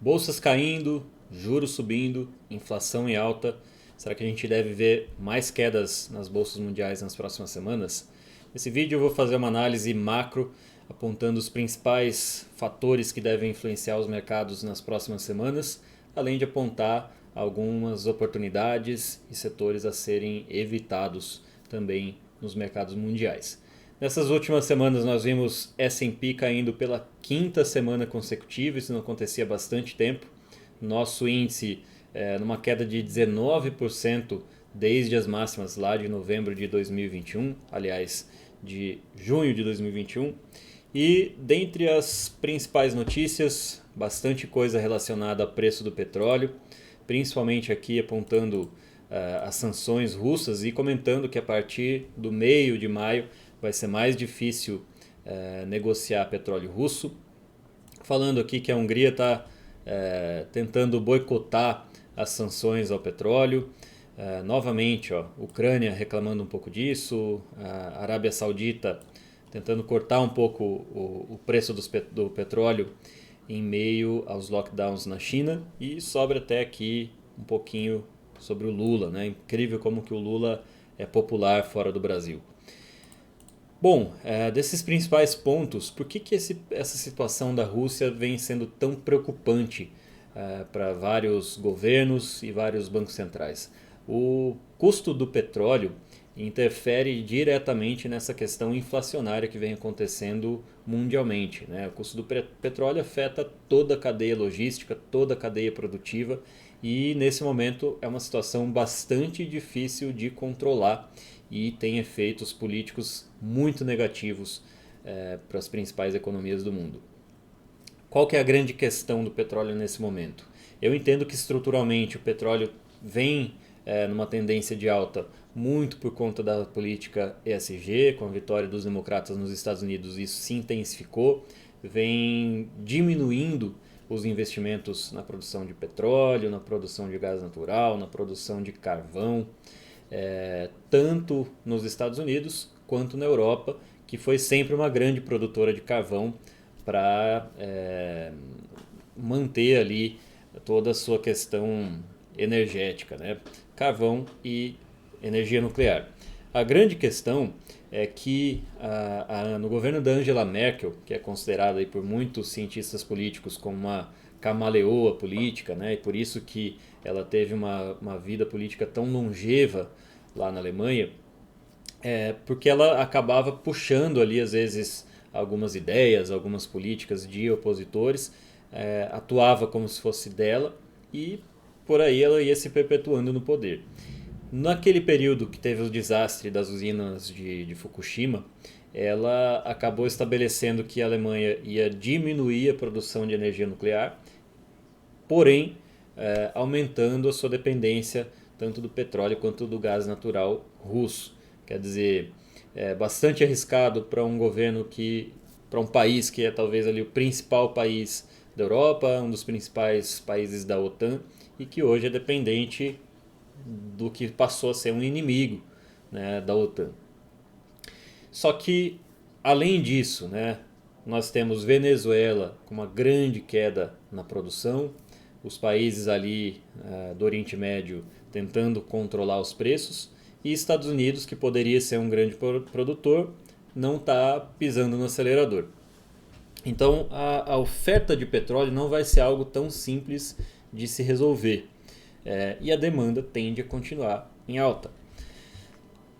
Bolsas caindo, juros subindo, inflação em alta. Será que a gente deve ver mais quedas nas bolsas mundiais nas próximas semanas? Nesse vídeo eu vou fazer uma análise macro, apontando os principais fatores que devem influenciar os mercados nas próximas semanas, além de apontar algumas oportunidades e setores a serem evitados também nos mercados mundiais. Nessas últimas semanas nós vimos S&P caindo pela quinta semana consecutiva, isso não acontecia há bastante tempo. Nosso índice numa queda de 19% desde as máximas lá de novembro de 2021, aliás, de junho de 2021. E dentre as principais notícias, bastante coisa relacionada ao preço do petróleo, principalmente aqui apontando as sanções russas e comentando que a partir do meio de maio vai ser mais difícil negociar petróleo russo. Falando aqui que a Hungria está tentando boicotar as sanções ao petróleo. Novamente, Ucrânia reclamando um pouco disso, a Arábia Saudita tentando cortar um pouco o preço do petróleo em meio aos lockdowns na China. E sobra até aqui um pouquinho sobre o Lula, né? Incrível como que o Lula é popular fora do Brasil. Bom, desses principais pontos, por que essa situação da Rússia vem sendo tão preocupante para vários governos e vários bancos centrais? O custo do petróleo interfere diretamente nessa questão inflacionária que vem acontecendo mundialmente, né? O custo do petróleo afeta toda a cadeia logística, toda a cadeia produtiva e nesse momento é uma situação bastante difícil de controlar e tem efeitos políticos muito negativos para as principais economias do mundo. Qual que é a grande questão do petróleo nesse momento? Eu entendo que estruturalmente o petróleo vem numa tendência de alta muito por conta da política ESG, com a vitória dos democratas nos Estados Unidos, isso se intensificou, vem diminuindo os investimentos na produção de petróleo, na produção de gás natural, na produção de carvão, tanto nos Estados Unidos quanto na Europa, que foi sempre uma grande produtora de carvão para manter ali toda a sua questão energética, né? Carvão e energia nuclear. A grande questão é que no governo da Angela Merkel, que é considerada aí por muitos cientistas políticos como uma camaleoa política, né? E por isso que ela teve uma vida política tão longeva lá na Alemanha, porque ela acabava puxando ali às vezes algumas ideias, algumas políticas de opositores, atuava como se fosse dela e por aí ela ia se perpetuando no poder. Naquele período que teve o desastre das usinas de Fukushima, ela acabou estabelecendo que a Alemanha ia diminuir a produção de energia nuclear, porém aumentando a sua dependência tanto do petróleo quanto do gás natural russo. Quer dizer, é bastante arriscado para um governo para um país que é talvez ali o principal país da Europa, um dos principais países da OTAN e que hoje é dependente do que passou a ser um inimigo, né, da OTAN. Só que, além disso, né, nós temos Venezuela com uma grande queda na produção, os países ali do Oriente Médio tentando controlar os preços e Estados Unidos, que poderia ser um grande produtor, não está pisando no acelerador. Então a oferta de petróleo não vai ser algo tão simples de se resolver e a demanda tende a continuar em alta.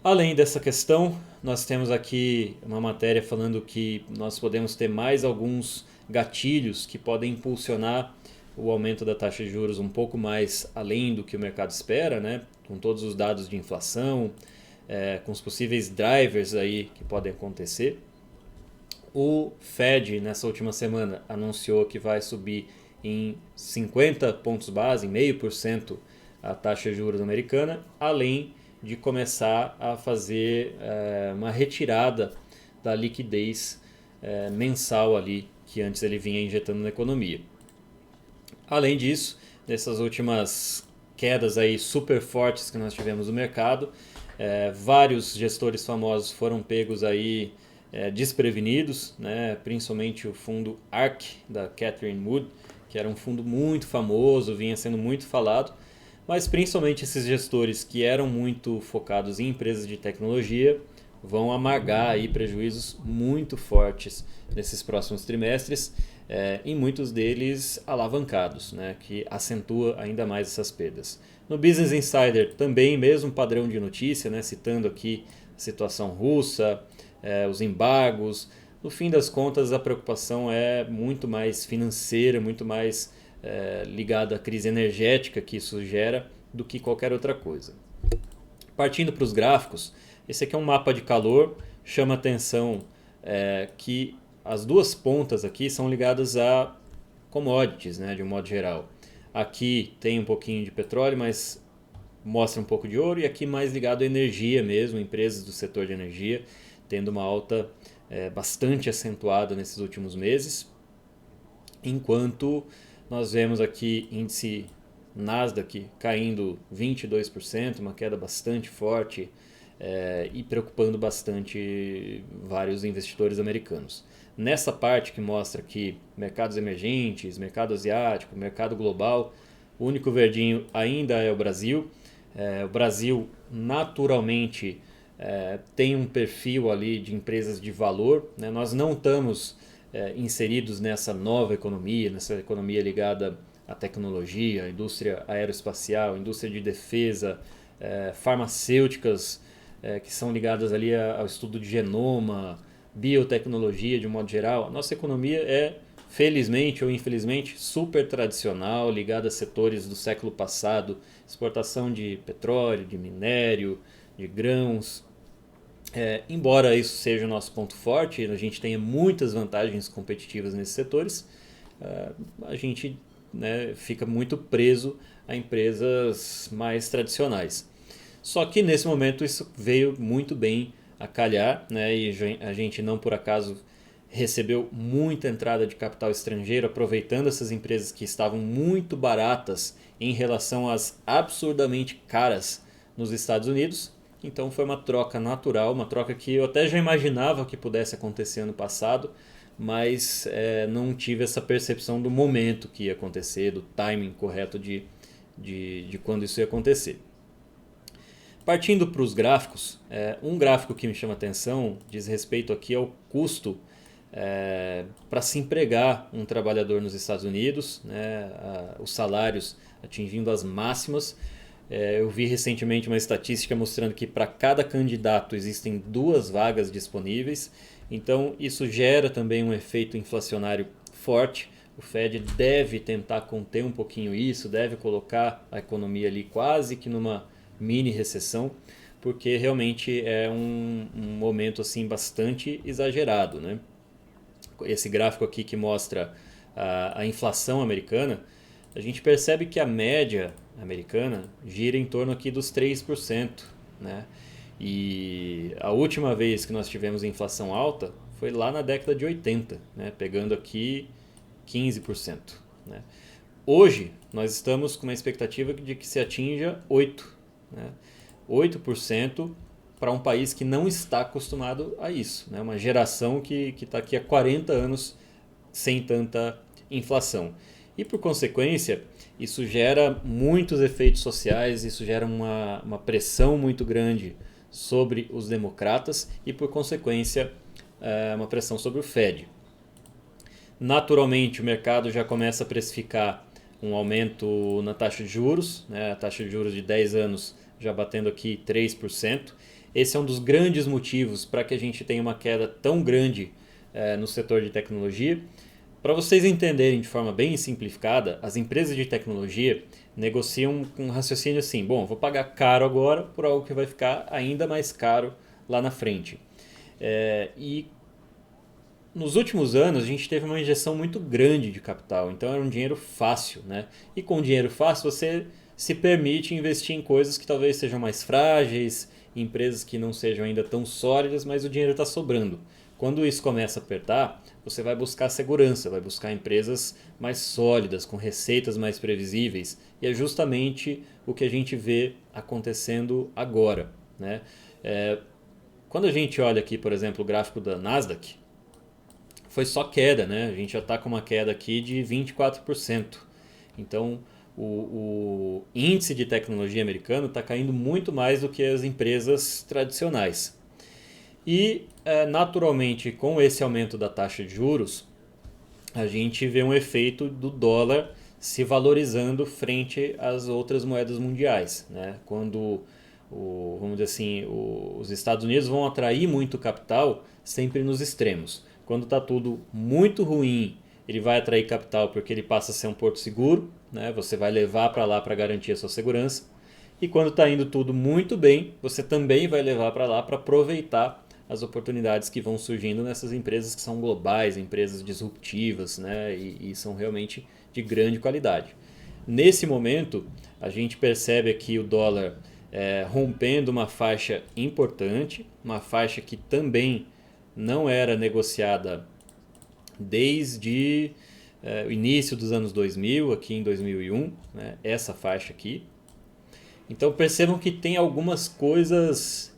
Além dessa questão, nós temos aqui uma matéria falando que nós podemos ter mais alguns gatilhos que podem impulsionar o aumento da taxa de juros um pouco mais além do que o mercado espera, né? Com todos os dados de inflação, com os possíveis drivers aí que podem acontecer. O Fed, nessa última semana, anunciou que vai subir em 50 pontos base, em 0,5%, a taxa de juros americana, além de começar a fazer uma retirada da liquidez mensal ali que antes ele vinha injetando na economia. Além disso, nessas últimas quedas aí super fortes que nós tivemos no mercado, vários gestores famosos foram pegos aí desprevenidos, né? Principalmente o fundo ARK da Catherine Wood, que era um fundo muito famoso, vinha sendo muito falado, mas principalmente esses gestores que eram muito focados em empresas de tecnologia vão amargar aí prejuízos muito fortes nesses próximos trimestres, e muitos deles alavancados, né, que acentua ainda mais essas perdas. No Business Insider também, mesmo padrão de notícia, né, citando aqui a situação russa, os embargos. No fim das contas, a preocupação é muito mais financeira, muito mais ligada à crise energética que isso gera do que qualquer outra coisa. Partindo para os gráficos, esse aqui é um mapa de calor, chama atenção que as duas pontas aqui são ligadas a commodities, né, de um modo geral. Aqui tem um pouquinho de petróleo, mas mostra um pouco de ouro, e aqui mais ligado à energia mesmo, empresas do setor de energia, tendo uma alta bastante acentuada nesses últimos meses, enquanto nós vemos aqui índice Nasdaq caindo 22%, uma queda bastante forte e preocupando bastante vários investidores americanos. Nessa parte que mostra aqui mercados emergentes, mercado asiático, mercado global, o único verdinho ainda é o Brasil. O Brasil naturalmente tem um perfil ali de empresas de valor, né? Nós não estamos inseridos nessa nova economia, nessa economia ligada à tecnologia, à indústria aeroespacial, indústria de defesa, farmacêuticas que são ligadas ali ao estudo de genoma, biotecnologia de um modo geral. A nossa economia é, felizmente ou infelizmente, super tradicional, ligada a setores do século passado, exportação de petróleo, de minério, de grãos. Embora isso seja o nosso ponto forte, a gente tenha muitas vantagens competitivas nesses setores, a gente, né, fica muito preso a empresas mais tradicionais. Só que nesse momento isso veio muito bem a calhar, né, e a gente não por acaso recebeu muita entrada de capital estrangeiro, aproveitando essas empresas que estavam muito baratas em relação às absurdamente caras nos Estados Unidos. Então foi uma troca natural, uma troca que eu até já imaginava que pudesse acontecer ano passado, mas não tive essa percepção do momento que ia acontecer, do timing correto de quando isso ia acontecer. Partindo para os gráficos, um gráfico que me chama atenção diz respeito aqui ao custo para se empregar um trabalhador nos Estados Unidos, né, os salários atingindo as máximas. Eu vi recentemente uma estatística mostrando que para cada candidato existem 2 vagas disponíveis, então isso gera também um efeito inflacionário forte. O Fed deve tentar conter um pouquinho isso, deve colocar a economia ali quase que numa mini recessão, porque realmente é um momento assim bastante exagerado, né? Esse gráfico aqui que mostra a inflação americana, a gente percebe que a média americana gira em torno aqui dos 3%, né? E a última vez que nós tivemos inflação alta foi lá na década de 80, né? Pegando aqui 15%. Né? Hoje nós estamos com uma expectativa de que se atinja 8%. Né? 8% para um país que não está acostumado a isso. Né? Uma geração que está aqui há 40 anos sem tanta inflação. E por consequência, isso gera muitos efeitos sociais, isso gera uma pressão muito grande sobre os democratas e por consequência uma pressão sobre o Fed. Naturalmente o mercado já começa a precificar um aumento na taxa de juros, né? A taxa de juros de 10 anos já batendo aqui 3%. Esse é um dos grandes motivos para que a gente tenha uma queda tão grande no setor de tecnologia. Para vocês entenderem de forma bem simplificada, as empresas de tecnologia negociam com um raciocínio assim: bom, vou pagar caro agora por algo que vai ficar ainda mais caro lá na frente. E nos últimos anos a gente teve uma injeção muito grande de capital, então era um dinheiro fácil, né? E com dinheiro fácil você se permite investir em coisas que talvez sejam mais frágeis, em empresas que não sejam ainda tão sólidas, mas o dinheiro está sobrando. Quando isso começa a apertar, você vai buscar segurança, vai buscar empresas mais sólidas, com receitas mais previsíveis, e é justamente o que a gente vê acontecendo agora, né? Quando a gente olha aqui, por exemplo, o gráfico da Nasdaq, foi só queda, né? A gente já está com uma queda aqui de 24%. Então, o índice de tecnologia americano está caindo muito mais do que as empresas tradicionais. E, naturalmente, com esse aumento da taxa de juros, a gente vê um efeito do dólar se valorizando frente às outras moedas mundiais, né? Quando, vamos dizer assim, os Estados Unidos vão atrair muito capital sempre nos extremos. Quando está tudo muito ruim, ele vai atrair capital porque ele passa a ser um porto seguro, né? Você vai levar para lá para garantir a sua segurança. E quando está indo tudo muito bem, você também vai levar para lá para aproveitar as oportunidades que vão surgindo nessas empresas que são globais, empresas disruptivas, né? E são realmente de grande qualidade. Nesse momento, a gente percebe aqui o dólar rompendo uma faixa importante, uma faixa que também não era negociada desde o início dos anos 2000, aqui em 2001, né? Essa faixa aqui. Então percebam que tem algumas coisas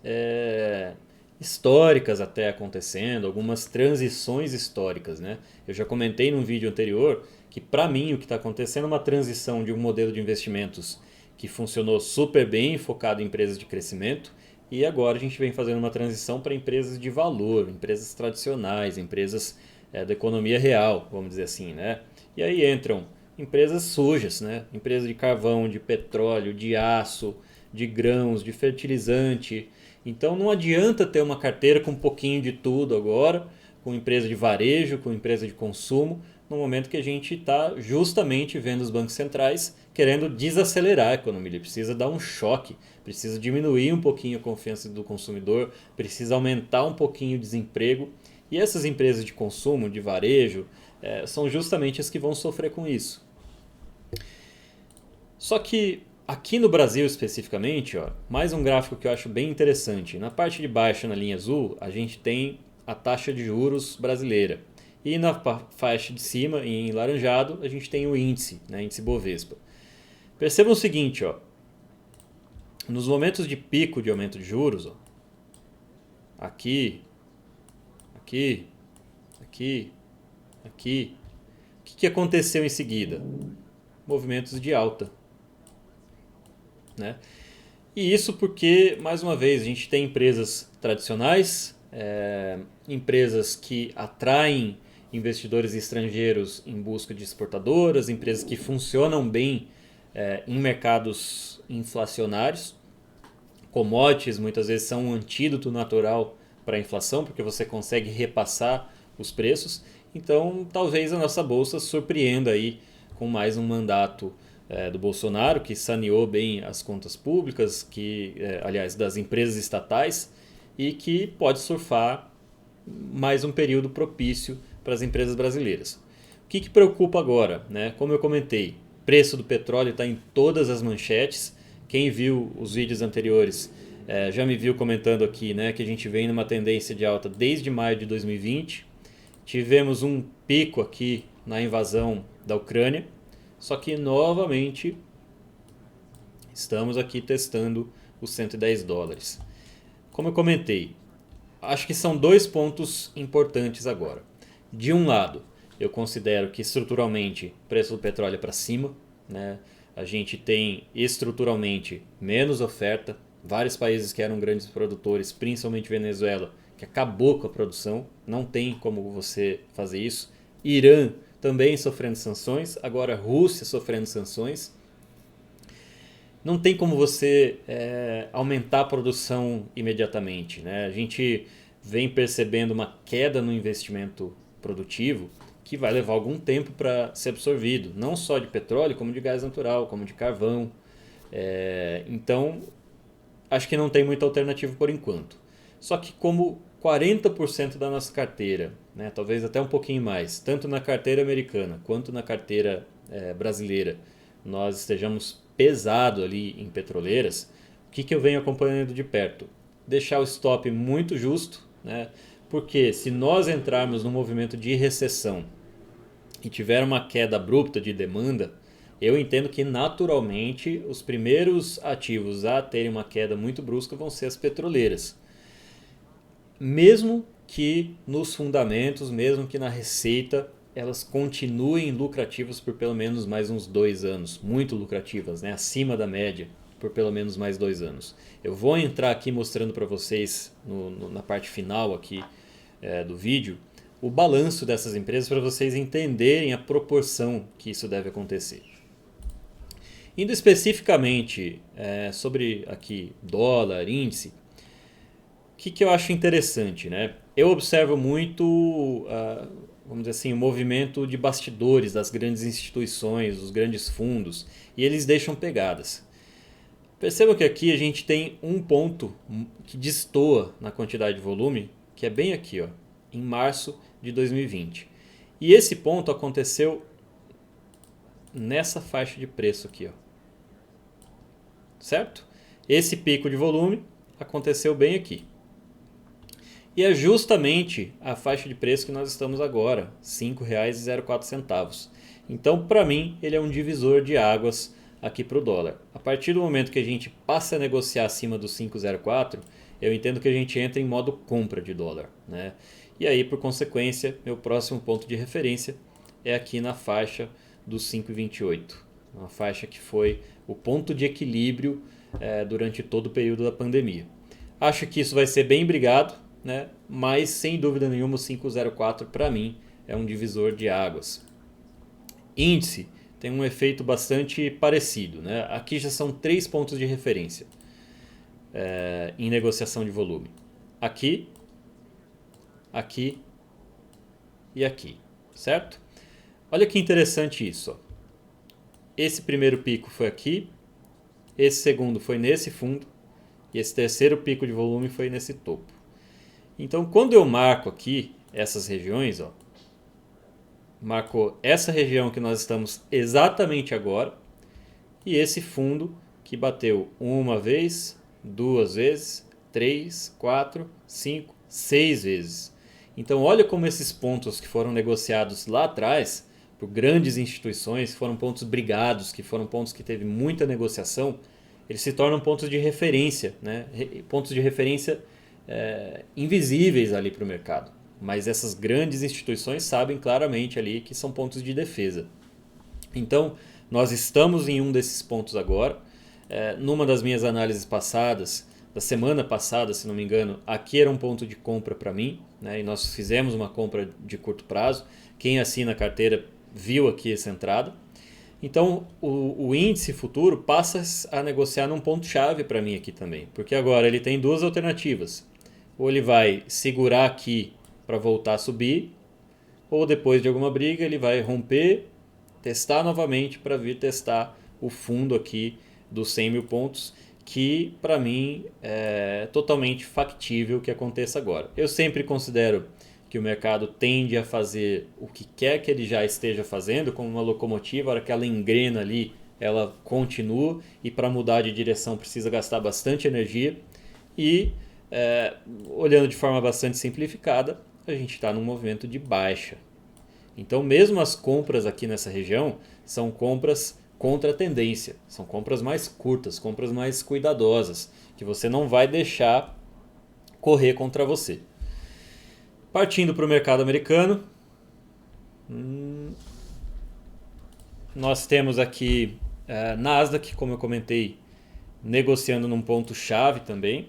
históricas até acontecendo, algumas transições históricas, né? Eu já comentei num vídeo anterior que para mim o que está acontecendo é uma transição de um modelo de investimentos que funcionou super bem, focado em empresas de crescimento, e agora a gente vem fazendo uma transição para empresas de valor, empresas tradicionais, empresas da economia real, vamos dizer assim, né? E aí entram empresas sujas, né? Empresas de carvão, de petróleo, de aço, de grãos, de fertilizante. Então não adianta ter uma carteira com um pouquinho de tudo agora, com empresa de varejo, com empresa de consumo, no momento que a gente está justamente vendo os bancos centrais querendo desacelerar a economia. Ele precisa dar um choque, precisa diminuir um pouquinho a confiança do consumidor, precisa aumentar um pouquinho o desemprego. E essas empresas de consumo, de varejo, são justamente as que vão sofrer com isso. Só que aqui no Brasil especificamente, ó, mais um gráfico que eu acho bem interessante. Na parte de baixo, na linha azul, a gente tem a taxa de juros brasileira. E na faixa de cima, em laranjado, a gente tem o índice, né, índice Bovespa. Percebam o seguinte, ó, nos momentos de pico de aumento de juros, ó, aqui, aqui, aqui, aqui, o que aconteceu em seguida? Movimentos de alta. Né? E isso porque, mais uma vez, a gente tem empresas tradicionais, empresas que atraem investidores estrangeiros em busca de exportadoras, empresas que funcionam bem em mercados inflacionários. Commodities muitas vezes são um antídoto natural para a inflação, porque você consegue repassar os preços. Então, talvez a nossa bolsa surpreenda aí com mais um mandato do Bolsonaro, que saneou bem as contas públicas, aliás, das empresas estatais, e que pode surfar mais um período propício para as empresas brasileiras. O que preocupa agora? Né? Como eu comentei, o preço do petróleo está em todas as manchetes. Quem viu os vídeos anteriores já me viu comentando aqui, né, que a gente vem numa tendência de alta desde maio de 2020. Tivemos um pico aqui na invasão da Ucrânia, só que novamente estamos aqui testando os 110 dólares. Como eu comentei, acho que são dois pontos importantes agora. De um lado, eu considero que estruturalmente o preço do petróleo é para cima, né? A gente tem estruturalmente menos oferta. Vários países que eram grandes produtores, principalmente Venezuela, que acabou com a produção, não tem como você fazer isso. Irã também sofrendo sanções, agora Rússia sofrendo sanções. Não tem como você aumentar a produção imediatamente, né? A gente vem percebendo uma queda no investimento produtivo que vai levar algum tempo para ser absorvido, não só de petróleo, como de gás natural, como de carvão. Então, acho que não tem muita alternativa por enquanto. Só que como 40% da nossa carteira, né, talvez até um pouquinho mais, tanto na carteira americana quanto na carteira brasileira, nós estejamos pesado ali em petroleiras, o que eu venho acompanhando de perto? Deixar o stop muito justo, né? Porque se nós entrarmos num movimento de recessão e tiver uma queda abrupta de demanda, eu entendo que naturalmente os primeiros ativos a terem uma queda muito brusca vão ser as petroleiras. Mesmo que nos fundamentos, mesmo que na receita, elas continuem lucrativas por pelo menos mais uns 2 anos. Muito lucrativas, né? Acima da média por pelo menos mais 2 anos. Eu vou entrar aqui mostrando para vocês na parte final aqui do vídeo o balanço dessas empresas para vocês entenderem a proporção que isso deve acontecer. Indo especificamente sobre aqui dólar, índice, o que eu acho interessante, né? Eu observo muito, vamos dizer assim, o movimento de bastidores das grandes instituições, dos grandes fundos, e eles deixam pegadas. Percebam que aqui a gente tem um ponto que destoa na quantidade de volume, que é bem aqui, ó, em março de 2020. E esse ponto aconteceu nessa faixa de preço aqui, ó. Certo? Esse pico de volume aconteceu bem aqui. E é justamente a faixa de preço que nós estamos agora, R$ 5,04. Então, para mim, ele é um divisor de águas aqui para o dólar. A partir do momento que a gente passa a negociar acima dos 5,04, eu entendo que a gente entra em modo compra de dólar, né? E aí, por consequência, meu próximo ponto de referência é aqui na faixa dos 5,28. Uma faixa que foi o ponto de equilíbrio durante todo o período da pandemia. Acho que isso vai ser bem brigado, né? Mas sem dúvida nenhuma o 5,04 para mim é um divisor de águas. Índice tem um efeito bastante parecido, né? Aqui já são 3 pontos de referência em negociação de volume. Aqui, aqui e aqui, certo? Olha que interessante isso, ó. Esse primeiro pico foi aqui, esse segundo foi nesse fundo e esse terceiro pico de volume foi nesse topo. Então, quando eu marco aqui essas regiões, ó, marcou essa região que nós estamos exatamente agora e esse fundo que bateu uma vez, 2 vezes, 3, 4, 5, 6 vezes. Então, olha como esses pontos que foram negociados lá atrás por grandes instituições, foram pontos brigados, que foram pontos que teve muita negociação, eles se tornam pontos de referência, né? Pontos de referência invisíveis ali para o mercado. Mas essas grandes instituições sabem claramente ali que são pontos de defesa. Então, nós estamos em um desses pontos agora. Numa das minhas análises passadas, da semana passada, se não me engano, aqui era um ponto de compra para mim, né? E nós fizemos uma compra de curto prazo. Quem assina a carteira viu aqui essa entrada. Então, o índice futuro passa a negociar num ponto-chave para mim aqui também. Porque agora ele tem 2 alternativas. Ou ele vai segurar aqui para voltar a subir, ou depois de alguma briga ele vai romper, testar novamente para vir testar o fundo aqui dos 100 mil pontos, que para mim é totalmente factível que aconteça agora. Eu sempre considero que o mercado tende a fazer o que quer que ele já esteja fazendo, como uma locomotiva, a hora que ela engrena ali, ela continua, e para mudar de direção precisa gastar bastante energia. E olhando de forma bastante simplificada, a gente está num movimento de baixa. Então, mesmo as compras aqui nessa região são compras contra a tendência, são compras mais curtas, compras mais cuidadosas, que você não vai deixar correr contra você. Partindo para o mercado americano, nós temos aqui Nasdaq, como eu comentei, negociando num ponto chave também.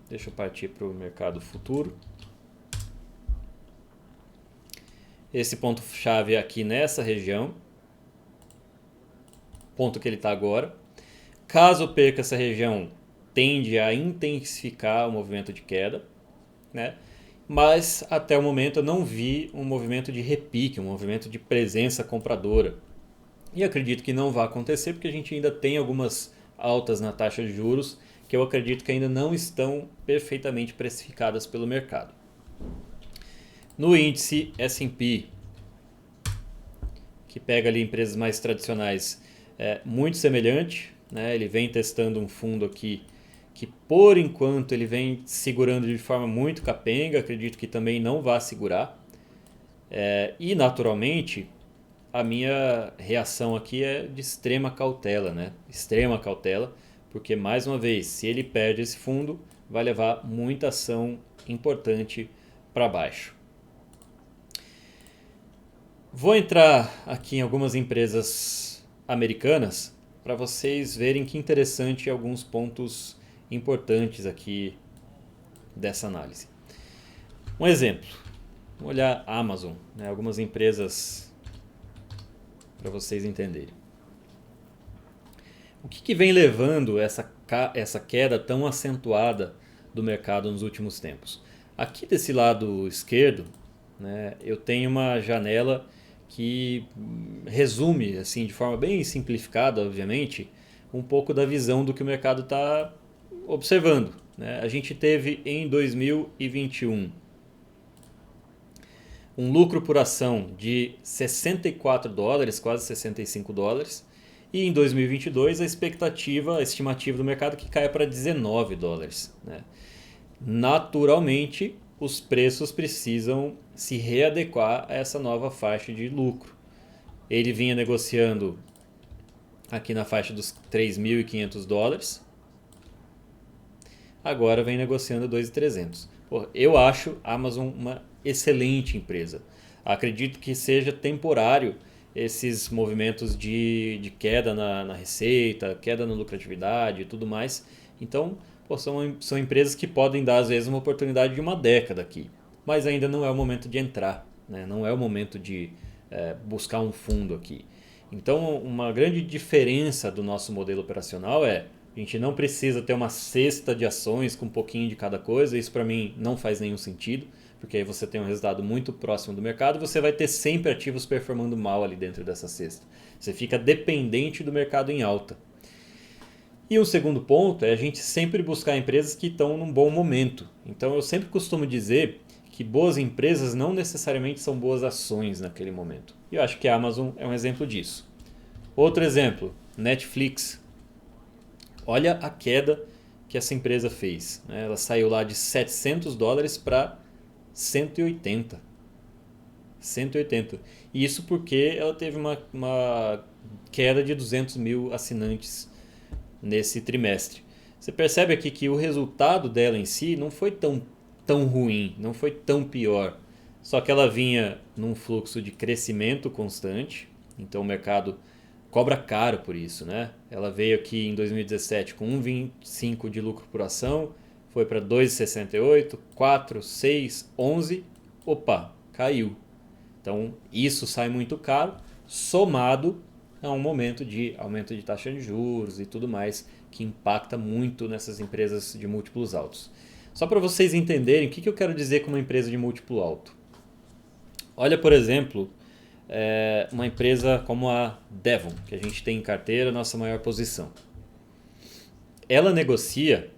Deixa eu partir para o mercado futuro. Esse ponto chave é aqui nessa região, ponto que ele está agora. Caso perca essa região, tende a intensificar o movimento de queda, né? Mas até o momento eu não vi um movimento de repique, um movimento de presença compradora. E acredito que não vai acontecer porque a gente ainda tem algumas altas na taxa de juros que eu acredito que ainda não estão perfeitamente precificadas pelo mercado. No índice S&P, que pega ali empresas mais tradicionais, é muito semelhante, né? Ele vem testando um fundo aqui que por enquanto ele vem segurando de forma muito capenga, acredito que também não vai segurar. E naturalmente a minha reação aqui é de extrema cautela, né? Extrema cautela, porque mais uma vez, se ele perde esse fundo, vai levar muita ação importante para baixo. Vou entrar aqui em algumas empresas americanas para vocês verem que interessante alguns pontos importantes aqui dessa análise. Um exemplo, vamos olhar a Amazon, né? Algumas empresas para vocês entenderem. O que vem levando essa queda tão acentuada do mercado nos últimos tempos? Aqui desse lado esquerdo, né, eu tenho uma janela que resume, assim, de forma bem simplificada, obviamente, um pouco da visão do que o mercado está observando, né? A gente teve em 2021 um lucro por ação de 64 dólares, quase 65 dólares. E em 2022 a estimativa do mercado que caia para 19 dólares. Né? Naturalmente, os preços precisam se readequar a essa nova faixa de lucro. Ele vinha negociando aqui na faixa dos 3.500 dólares. Agora vem negociando 2.300. Eu acho a Amazon uma excelente empresa. Acredito que seja temporário esses movimentos de queda na receita, queda na lucratividade e tudo mais. Então, são empresas que podem dar, às vezes, uma oportunidade de uma década aqui. Mas ainda não é o momento de entrar, né? Não é o momento de buscar um fundo aqui. Então, uma grande diferença do nosso modelo operacional é a gente não precisa ter uma cesta de ações com um pouquinho de cada coisa. Isso para mim não faz nenhum sentido, porque aí você tem um resultado muito próximo do mercado e você vai ter sempre ativos performando mal ali dentro dessa cesta. Você fica dependente do mercado em alta. E um segundo ponto é a gente sempre buscar empresas que estão num bom momento. Então eu sempre costumo dizer que boas empresas não necessariamente são boas ações naquele momento. E eu acho que a Amazon é um exemplo disso. Outro exemplo, Netflix. Olha a queda que essa empresa fez. Ela saiu lá de 700 dólares para 180. 180. E isso porque ela teve uma queda de 200 mil assinantes nesse trimestre. Você percebe aqui que o resultado dela em si não foi tão ruim, não foi tão pior. Só que ela vinha num fluxo de crescimento constante, então o mercado cobra caro por isso, né? Ela veio aqui em 2017 com 1,25 de lucro por ação, foi para 2,68, 4, 6, 11, opa, caiu. Então isso sai muito caro, somado a um momento de aumento de taxa de juros e tudo mais, que impacta muito nessas empresas de múltiplos altos. Só para vocês entenderem o que eu quero dizer com uma empresa de múltiplo alto. Olha, por exemplo, uma empresa como a Devon, que a gente tem em carteira, nossa maior posição. Ela negocia,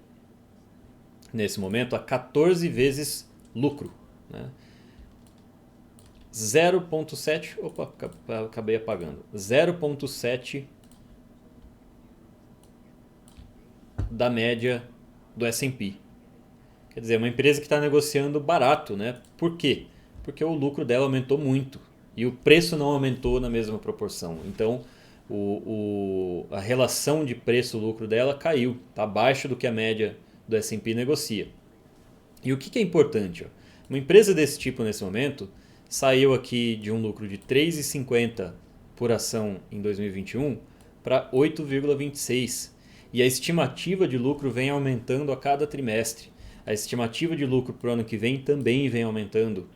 nesse momento, a 14 vezes lucro. Né? 0,7, opa, acabei apagando, 0,7 da média do S&P. Quer dizer, uma empresa que está negociando barato, né? Por quê? Porque o lucro dela aumentou muito e o preço não aumentou na mesma proporção. Então, a relação de preço-lucro dela caiu, está abaixo do que a média do S&P negocia. E o que é importante? Uma empresa desse tipo nesse momento saiu aqui de um lucro de 3,50 por ação em 2021 para 8,26. E a estimativa de lucro vem aumentando a cada trimestre. A estimativa de lucro para o ano que vem também vem aumentando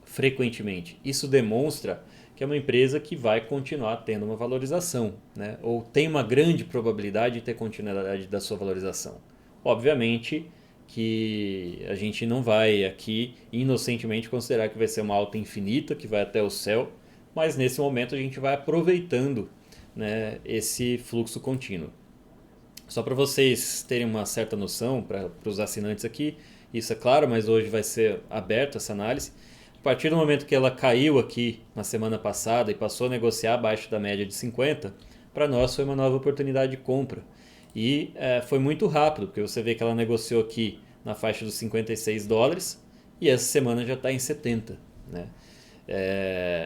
frequentemente. Isso demonstra que é uma empresa que vai continuar tendo uma valorização, né? Ou tem uma grande probabilidade de ter continuidade da sua valorização. Obviamente que a gente não vai aqui inocentemente considerar que vai ser uma alta infinita, que vai até o céu, mas nesse momento a gente vai aproveitando, né, esse fluxo contínuo. Só para vocês terem uma certa noção, para os assinantes aqui, isso é claro, mas hoje vai ser aberto essa análise. A partir do momento que ela caiu aqui na semana passada e passou a negociar abaixo da média de 50, para nós foi uma nova oportunidade de compra. E foi muito rápido, porque você vê que ela negociou aqui na faixa dos 56 dólares e essa semana já está em 70. Né?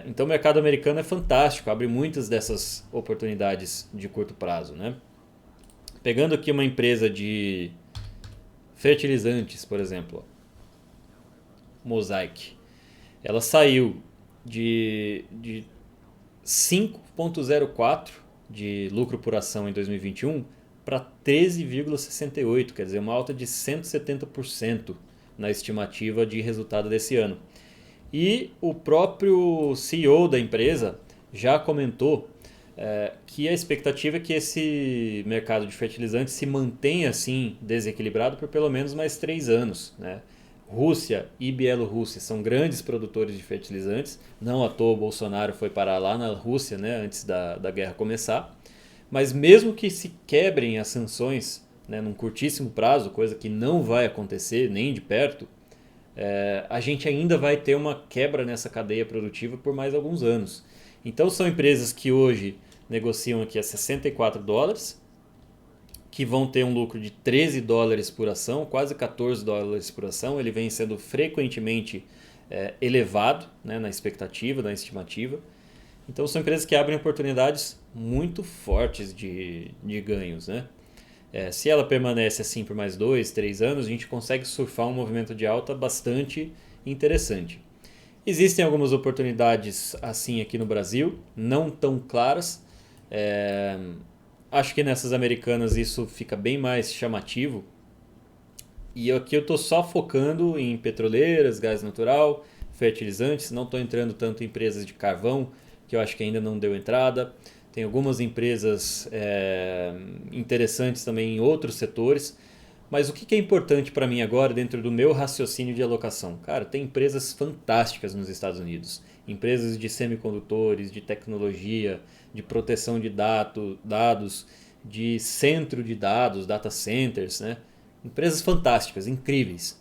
Então o mercado americano é fantástico, abre muitas dessas oportunidades de curto prazo. Né? Pegando aqui uma empresa de fertilizantes, por exemplo. Mosaic. Ela saiu de 5,04 de lucro por ação em 2021 para 13,68, quer dizer, uma alta de 170% na estimativa de resultado desse ano. E o próprio CEO da empresa já comentou que a expectativa é que esse mercado de fertilizantes se mantenha assim desequilibrado por pelo menos mais 3 anos, né? Rússia e Bielorrússia são grandes produtores de fertilizantes. Não à toa o Bolsonaro foi parar lá na Rússia, né, antes da guerra começar. Mas mesmo que se quebrem as sanções, né, num curtíssimo prazo, coisa que não vai acontecer nem de perto, a gente ainda vai ter uma quebra nessa cadeia produtiva por mais alguns anos. Então são empresas que hoje negociam aqui a $64, que vão ter um lucro de $13 por ação, quase $14 por ação. Ele vem sendo frequentemente elevado, né, na expectativa, na estimativa. Então são empresas que abrem oportunidades muito fortes de ganhos, né? Se ela permanece assim por mais 2, 3 anos, a gente consegue surfar um movimento de alta bastante interessante. Existem algumas oportunidades assim aqui no Brasil, não tão claras. Acho que nessas americanas isso fica bem mais chamativo. E aqui eu estou só focando em petroleiras, gás natural, fertilizantes. Não estou entrando tanto em empresas de carvão, que eu acho que ainda não deu entrada. Tem algumas empresas interessantes também em outros setores. Mas o que é importante para mim agora dentro do meu raciocínio de alocação? Cara, tem empresas fantásticas nos Estados Unidos. Empresas de semicondutores, de tecnologia, de proteção de dados, de centro de dados, data centers, né? Empresas fantásticas, incríveis.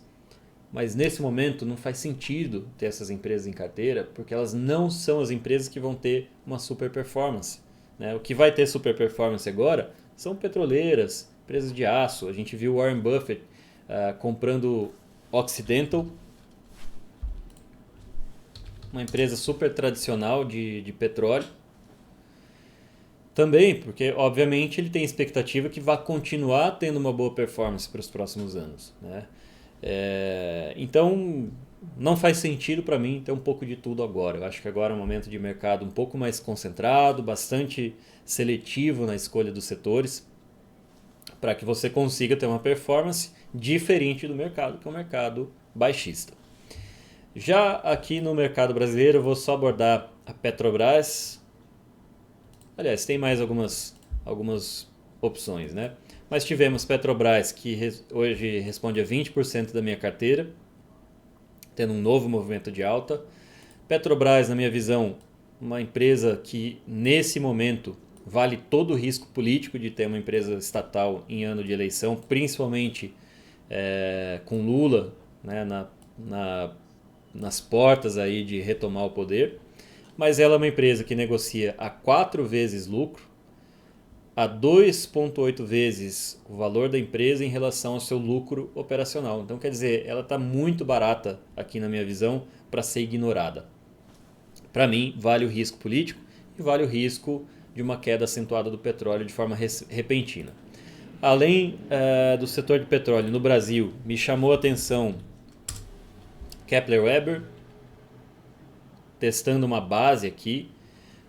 Mas nesse momento não faz sentido ter essas empresas em carteira, porque elas não são as empresas que vão ter uma super performance, né? O que vai ter super performance agora são petroleiras, empresas de aço. A gente viu Warren Buffett comprando Occidental, uma empresa super tradicional de petróleo. Também, porque obviamente ele tem expectativa que vai continuar tendo uma boa performance para os próximos anos, né? Então não faz sentido para mim ter um pouco de tudo agora. Eu acho que agora é um momento de mercado um pouco mais concentrado, bastante seletivo na escolha dos setores, para que você consiga ter uma performance diferente do mercado, que é um mercado baixista. Já aqui no mercado brasileiro eu vou só abordar a Petrobras. Aliás, tem mais algumas opções, né? Mas tivemos Petrobras, que hoje responde a 20% da minha carteira, tendo um novo movimento de alta. Petrobras, na minha visão, uma empresa que nesse momento vale todo o risco político de ter uma empresa estatal em ano de eleição, principalmente com Lula, né, nas portas aí de retomar o poder. Mas ela é uma empresa que negocia a 4 vezes lucro, a 2,8 vezes o valor da empresa em relação ao seu lucro operacional. Então, quer dizer, ela está muito barata aqui na minha visão para ser ignorada. Para mim, vale o risco político e vale o risco de uma queda acentuada do petróleo de forma repentina. Além do setor de petróleo no Brasil, me chamou a atenção Kepler Weber, testando uma base aqui.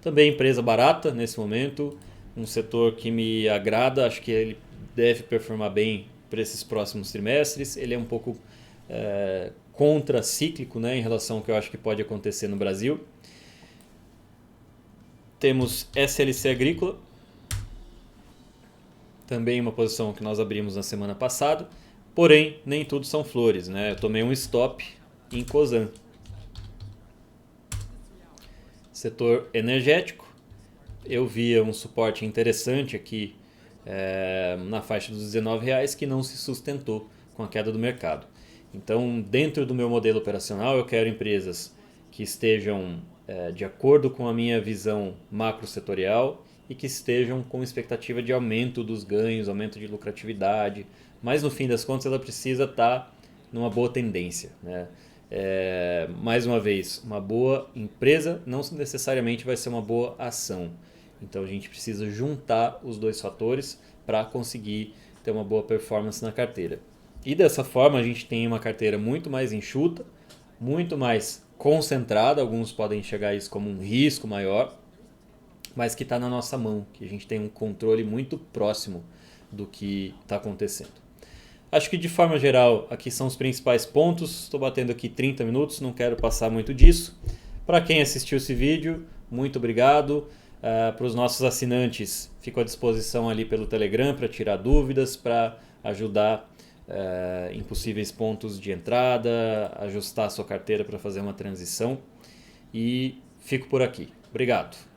Também empresa barata nesse momento, um setor que me agrada, acho que ele deve performar bem para esses próximos trimestres. Ele é um pouco contracíclico, né, em relação ao que eu acho que pode acontecer no Brasil. Temos SLC Agrícola, também uma posição que nós abrimos na semana passada, porém nem tudo são flores, né? Eu tomei um stop em Cosan. Setor energético, eu via um suporte interessante aqui na faixa dos R$19 que não se sustentou com a queda do mercado. Então, dentro do meu modelo operacional, eu quero empresas que estejam de acordo com a minha visão macro-setorial e que estejam com expectativa de aumento dos ganhos, aumento de lucratividade, mas no fim das contas ela precisa estar numa boa tendência, né? Mais uma vez, uma boa empresa não necessariamente vai ser uma boa ação. Então a gente precisa juntar os dois fatores para conseguir ter uma boa performance na carteira. E dessa forma a gente tem uma carteira muito mais enxuta, muito mais concentrada, alguns podem enxergar isso como um risco maior, mas que está na nossa mão, que a gente tem um controle muito próximo do que está acontecendo. Acho que de forma geral aqui são os principais pontos. Estou batendo aqui 30 minutos, não quero passar muito disso. Para quem assistiu esse vídeo, muito obrigado. Para os nossos assinantes, fico à disposição ali pelo Telegram para tirar dúvidas, para ajudar em possíveis pontos de entrada, ajustar a sua carteira para fazer uma transição. E fico por aqui. Obrigado.